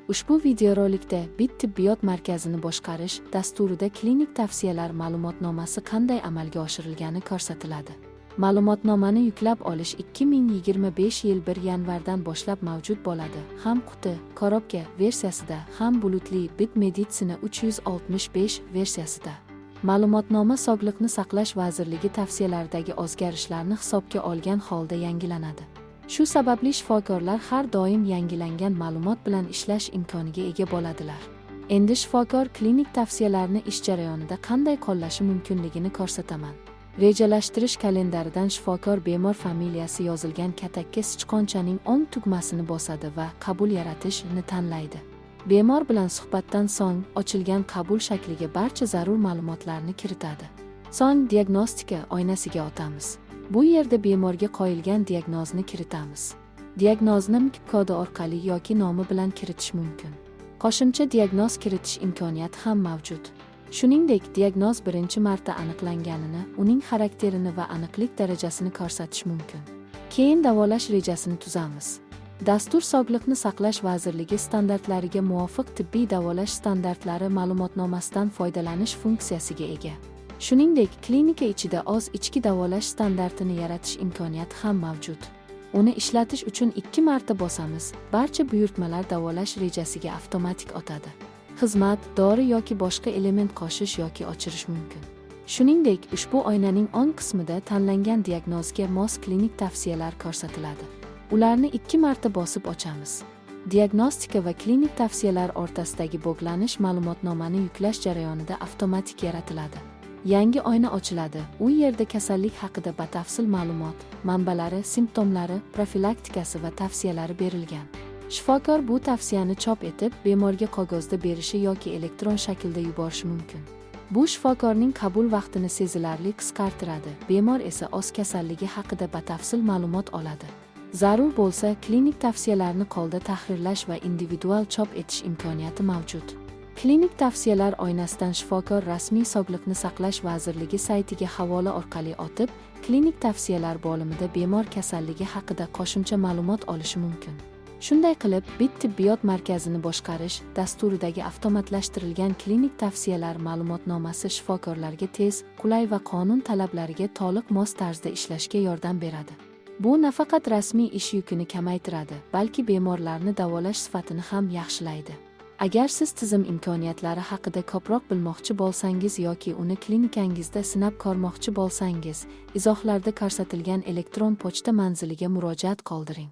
Ushbu videorolikda Bit tibbiyot markazini boshqarish dasturida klinik tavsiyalar ma'lumotnomasi qanday amalga oshirilgani ko'rsatiladi. Ma'lumotnomani yuklab olish 2025 yil 1 yanvardan boshlab mavjud bo'ladi. Ham quti, korobka versiyasida, ham bulutli Bit Meditsina 365 versiyasida. Ma'lumotnoma Sog'liqni saqlash vazirligi tavsiyalaridagi o'zgarishlarni hisobga olgan holda yangilanadi. Shu sababli shifokorlar har doim yangilangan ma'lumot bilan ishlash imkoniga ega bo'ladilar. Endi shifokor klinik tavsiyalarni ish jarayonida qanday qo'llashi mumkinligini ko'rsataman. Rejalashtirish kalendaridan shifokor bemor familiyasi yozilgan katakka sichqonchaning o'ng tugmasini bosadi va qabul yaratishni tanlaydi. Bemor bilan suhbatdan so'ng ochilgan qabul shakliga barcha zarur ma'lumotlarni kiritadi. So'ng diagnostika oynasiga o'tamiz. Bu yerda bemorga qo'yilgan diagnozni kiritamiz. Diagnozni MIK kodi orqali yoki nomi bilan kiritish mumkin. Qo'shimcha diagnoz kiritish imkoniyati ham mavjud. Shuningdek, diagnoz birinchi marta aniqlanganini, uning xarakterini va aniqlik darajasini ko'rsatish mumkin. Keyin davolash rejasini tuzamiz. Dastur Sog'liqni saqlash vazirligi standartlariga muvofiq tibbiy davolash standartlari ma'lumotnomasidan foydalanish funksiyasiga ega. Shuningdek, klinika ichida o'z ichki davolash standartini yaratish imkoniyati ham mavjud. Uni ishlatish uchun 2 marta bosamiz. Barcha buyurtmalar davolash rejasiga avtomatik o'tadi. Xizmat, dori yoki boshqa element qo'shish yoki o'chirish mumkin. Shuningdek, ushbu oynaning o'ng qismida tanlangan diagnozga mos klinik tavsiyalar ko'rsatiladi. Ularni 2 marta bosib ochamiz. Diagnostika va klinik tavsiyalar o'rtasidagi bog'lanish ma'lumotnomani yuklash jarayonida avtomatik yaratiladi. Yangi oyna ochiladi. U yerda kasallik haqida batafsil ma'lumot, manbalari, simptomlari, profilaktikasi va tavsiyalari berilgan. Shifokor bu tavsiyani chop etib, bemorga qog'ozda berishi yoki elektron shaklda yuborishi mumkin. Bu shifokorning qabul vaqtini sezilarli qisqartiradi. Bemor esa o'z kasalligi haqida batafsil ma'lumot oladi. Zarur bo'lsa, klinik tavsiyalarni qo'lda tahrirlash va individual chop etish imkoniyati mavjud. Klinik tavsiyalar oynasidan shifokor rasmiy Sog'liqni saqlash vazirligi saytiga havola orqali o'tib, klinik tavsiyalar bo'limida bemor kasalligi haqida qo'shimcha ma'lumot olishi mumkin. Shunday qilib, Bit tibbiyot markazini boshqarish dasturidagi avtomatlashtirilgan klinik tavsiyalar ma'lumotnomasi shifokorlarga tez, qulay va qonun talablariga to'liq mos tarzda ishlashga yordam beradi. Bu nafaqat rasmiy ish yukini kamaytiradi, balki bemorlarni davolash sifatini ham yaxshilaydi. Agar siz tizim imkoniyatlari haqida ko'proq bilmoqchi bo'lsangiz yoki uni klinikangizda sinab ko'rmoqchi bo'lsangiz, izohlarda ko'rsatilgan elektron pochta manziliga murojaat qoldiring.